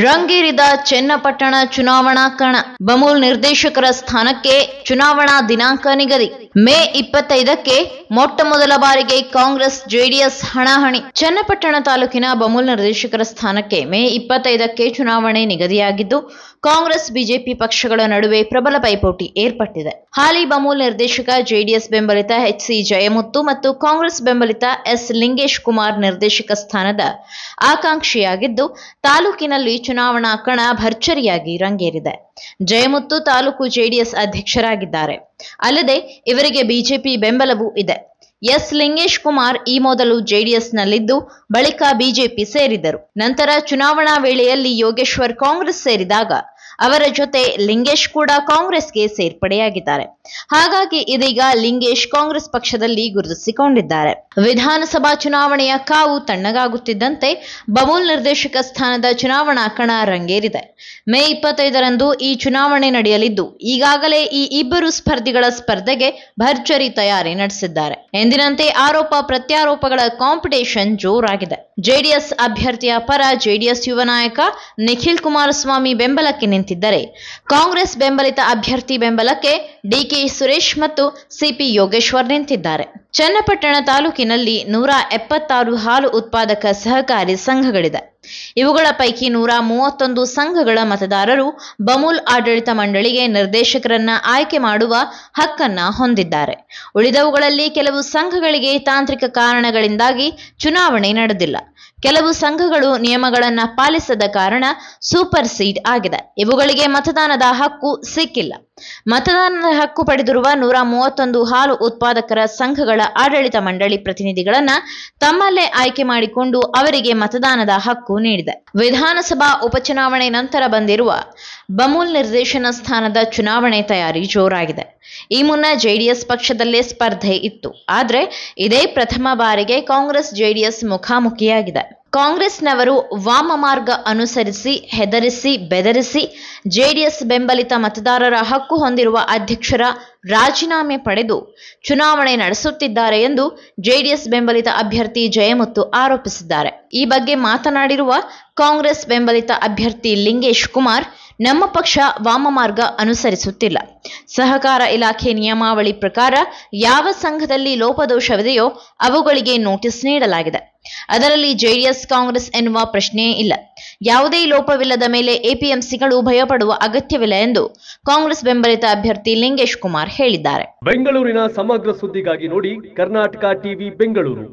ರಂಗೇರಿದ ಚನ್ನಪಟ್ಟಣ ಚುನಾವಣಾ ಕಣ. ಬಮೂಲ್ ನಿರ್ದೇಶಕರ ಸ್ಥಾನಕ್ಕೆ ಚುನಾವಣಾ ದಿನಾಂಕ ನಿಗದಿ. ಮೇ 25ಕ್ಕೆ ಮೊಟ್ಟ ಮೊದಲ ಬಾರಿಗೆ ಕಾಂಗ್ರೆಸ್ ಜೆಡಿಎಸ್ ಹಣಾಹಣಿ. ಚನ್ನಪಟ್ಟಣ ತಾಲೂಕಿನ ಬಮೂಲ್ ನಿರ್ದೇಶಕರ ಸ್ಥಾನಕ್ಕೆ ಮೇ 25ಕ್ಕೆ ಚುನಾವಣೆ ನಿಗದಿಯಾಗಿದ್ದು, ಕಾಂಗ್ರೆಸ್ ಬಿಜೆಪಿ ಪಕ್ಷಗಳ ನಡುವೆ ಪ್ರಬಲ ಪೈಪೋಟಿ ಏರ್ಪಟ್ಟಿದೆ. ಹಾಲಿ ಬಮೂಲ್ ನಿರ್ದೇಶಕ ಜೆಡಿಎಸ್ ಬೆಂಬಲಿತ ಎಚ್.ಸಿ. ಜಯಮುತ್ತು ಮತ್ತು ಕಾಂಗ್ರೆಸ್ ಬೆಂಬಲಿತ ಎಸ್. ಲಿಂಗೇಶ್ ಕುಮಾರ್ ನಿರ್ದೇಶಕ ಸ್ಥಾನದ ಆಕಾಂಕ್ಷಿಯಾಗಿದ್ದು, ತಾಲೂಕಿನಲ್ಲಿ ಚುನಾವಣಾ ಕಣ ಭರ್ಜರಿಯಾಗಿ ರಂಗೇರಿದೆ. ಜಯಮುತ್ತು ತಾಲೂಕು ಜೆಡಿಎಸ್ ಅಧ್ಯಕ್ಷರಾಗಿದ್ದಾರೆ. ಅಲ್ಲದೆ ಇವರಿಗೆ ಬಿಜೆಪಿ ಬೆಂಬಲವೂ ಇದೆ. ಎಸ್. ಲಿಂಗೇಶ್ ಕುಮಾರ್ ಈ ಮೊದಲು ಜೆಡಿಎಸ್ನಲ್ಲಿದ್ದು ಬಳಿಕ ಬಿಜೆಪಿ ಸೇರಿದರು. ನಂತರ ಚುನಾವಣಾ ವೇಳೆಯಲ್ಲಿ ಯೋಗೇಶ್ವರ್ ಕಾಂಗ್ರೆಸ್ ಸೇರಿದಾಗ ಅವರ ಜೊತೆ ಲಿಂಗೇಶ್ ಕೂಡ ಕಾಂಗ್ರೆಸ್ಗೆ ಸೇರ್ಪಡೆಯಾಗಿದ್ದಾರೆ. ಹಾಗಾಗಿ ಇದೀಗ ಲಿಂಗೇಶ್ ಕಾಂಗ್ರೆಸ್ ಪಕ್ಷದಲ್ಲಿ ಗುರುತಿಸಿಕೊಂಡಿದ್ದಾರೆ. ವಿಧಾನಸಭಾ ಚುನಾವಣೆಯ ಕಾವು ತಣ್ಣಗಾಗುತ್ತಿದ್ದಂತೆ ಬಮೂಲ್ ನಿರ್ದೇಶಕ ಸ್ಥಾನದ ಚುನಾವಣಾ ಕಣ ರಂಗೇರಿದೆ. ಮೇ 25ರಂದು ಈ ಚುನಾವಣೆ ನಡೆಯಲಿದ್ದು, ಈಗಾಗಲೇ ಈ ಇಬ್ಬರು ಸ್ಪರ್ಧಿಗಳ ಸ್ಪರ್ಧೆಗೆ ಭರ್ಜರಿ ತಯಾರಿ ನಡೆಸಿದ್ದಾರೆ. ಎಂದಿನಂತೆ ಆರೋಪ ಪ್ರತ್ಯಾರೋಪಗಳ ಕಾಂಪಿಟೇಷನ್ ಜೋರಾಗಿದೆ. ಜೆಡಿಎಸ್ ಅಭ್ಯರ್ಥಿಯ ಪರ ಜೆಡಿಎಸ್ ಯುವ ನಾಯಕ ನಿಖಿಲ್ ಕುಮಾರಸ್ವಾಮಿ ಬೆಂಬಲಕ್ಕೆ ನಿಂತಿದ್ದರೆ, ಕಾಂಗ್ರೆಸ್ ಬೆಂಬಲಿತ ಅಭ್ಯರ್ಥಿ ಬೆಂಬಲಕ್ಕೆ ಡಿಕೆ ಸುರೇಶ್ ಮತ್ತು ಸಿಪಿ ಯೋಗೇಶ್ವರ್ ನಿಂತಿದ್ದಾರೆ. ಚನ್ನಪಟ್ಟಣ ತಾಲೂಕಿನಲ್ಲಿ 176 ಹಾಲು ಉತ್ಪಾದಕ ಸಹಕಾರಿ ಸಂಘಗಳಿದೆ. ಇವುಗಳ ಪೈಕಿ 131 ಸಂಘಗಳ ಮತದಾರರು ಬಮೂಲ್ ಆಡಳಿತ ಮಂಡಳಿಗೆ ನಿರ್ದೇಶಕರನ್ನ ಆಯ್ಕೆ ಮಾಡುವ ಹಕ್ಕನ್ನ ಹೊಂದಿದ್ದಾರೆ. ಉಳಿದವುಗಳಲ್ಲಿ ಕೆಲವು ಸಂಘಗಳಿಗೆ ತಾಂತ್ರಿಕ ಕಾರಣಗಳಿಂದಾಗಿ ಚುನಾವಣೆ ನಡೆದಿಲ್ಲ. ಕೆಲವು ಸಂಘಗಳು ನಿಯಮಗಳನ್ನು ಪಾಲಿಸದ ಕಾರಣ ಸೂಪರ್ ಸೀಡ್ ಆಗಿದೆ. ಇವುಗಳಿಗೆ ಮತದಾನದ ಹಕ್ಕು ಸಿಕ್ಕಿಲ್ಲ. ಮತದಾನದ ಹಕ್ಕು ಪಡೆದಿರುವ 131 ಹಾಲು ಉತ್ಪಾದಕರ ಸಂಘಗಳ ಆಡಳಿತ ಮಂಡಳಿ ಪ್ರತಿನಿಧಿಗಳನ್ನ ತಮ್ಮಲ್ಲೇ ಆಯ್ಕೆ ಮಾಡಿಕೊಂಡು ಅವರಿಗೆ ಮತದಾನದ ಹಕ್ಕು ನೀಡಿದೆ. ವಿಧಾನಸಭಾ ಉಪಚುನಾವಣೆ ನಂತರ ಬಂದಿರುವ ಬಮೂಲ್ ನಿರ್ದೇಶನ ಸ್ಥಾನದ ಚುನಾವಣೆ ತಯಾರಿ ಜೋರಾಗಿದೆ. ಈ ಮುನ್ನ ಜೆಡಿಎಸ್ ಪಕ್ಷದಲ್ಲೇ ಸ್ಪರ್ಧೆ ಇತ್ತು. ಆದರೆ ಇದೇ ಪ್ರಥಮ ಬಾರಿಗೆ ಕಾಂಗ್ರೆಸ್ ಜೆಡಿಎಸ್ ಮುಖಾಮುಖಿಯಾಗಿದೆ. ಕಾಂಗ್ರೆಸ್ನವರು ವಾಮ ಮಾರ್ಗ ಅನುಸರಿಸಿ ಹೆದರಿಸಿ ಬೆದರಿಸಿ ಜೆಡಿಎಸ್ ಬೆಂಬಲಿತ ಮತದಾರರ ಹಕ್ಕು ಹೊಂದಿರುವ ಅಧ್ಯಕ್ಷರ ರಾಜೀನಾಮೆ ಪಡೆದು ಚುನಾವಣೆ ನಡೆಸುತ್ತಿದ್ದಾರೆ ಎಂದು ಜೆಡಿಎಸ್ ಬೆಂಬಲಿತ ಅಭ್ಯರ್ಥಿ ಜಯಮುತ್ತು ಆರೋಪಿಸಿದ್ದಾರೆ. ಈ ಬಗ್ಗೆ ಮಾತನಾಡಿರುವ ಕಾಂಗ್ರೆಸ್ ಬೆಂಬಲಿತ ಅಭ್ಯರ್ಥಿ ಲಿಂಗೇಶ್ ಕುಮಾರ್, ನಮ್ಮ ಪಕ್ಷ ವಾಮ ಮಾರ್ಗ ಅನುಸರಿಸುತ್ತಿಲ್ಲ. ಸಹಕಾರ ಇಲಾಖೆ ನಿಯಮಾವಳಿ ಪ್ರಕಾರ ಯಾವ ಸಂಘದಲ್ಲಿ ಲೋಪದೋಷವಿದೆಯೋ ಅವುಗಳಿಗೆ ನೋಟಿಸ್ ನೀಡಲಾಗಿದೆ. ಅದರಲ್ಲಿ ಜೆಡಿಎಸ್ ಕಾಂಗ್ರೆಸ್ ಎನ್ನುವ ಪ್ರಶ್ನೆಯೇ ಇಲ್ಲ. ಯಾವುದೇ ಲೋಪವಿಲ್ಲದ ಮೇಲೆ ಎಪಿಎಂಸಿಗಳು ಭಯಪಡುವ ಅಗತ್ಯವಿಲ್ಲ ಎಂದು ಕಾಂಗ್ರೆಸ್ ಬೆಂಬಲಿತ ಅಭ್ಯರ್ಥಿ ಲಿಂಗೇಶ್ ಕುಮಾರ್ ಹೇಳಿದ್ದಾರೆ. ಬೆಂಗಳೂರಿನ ಸಮಗ್ರ ಸುದ್ದಿಗಾಗಿ ನೋಡಿ ಕರ್ನಾಟಕ ಟಿವಿ ಬೆಂಗಳೂರು.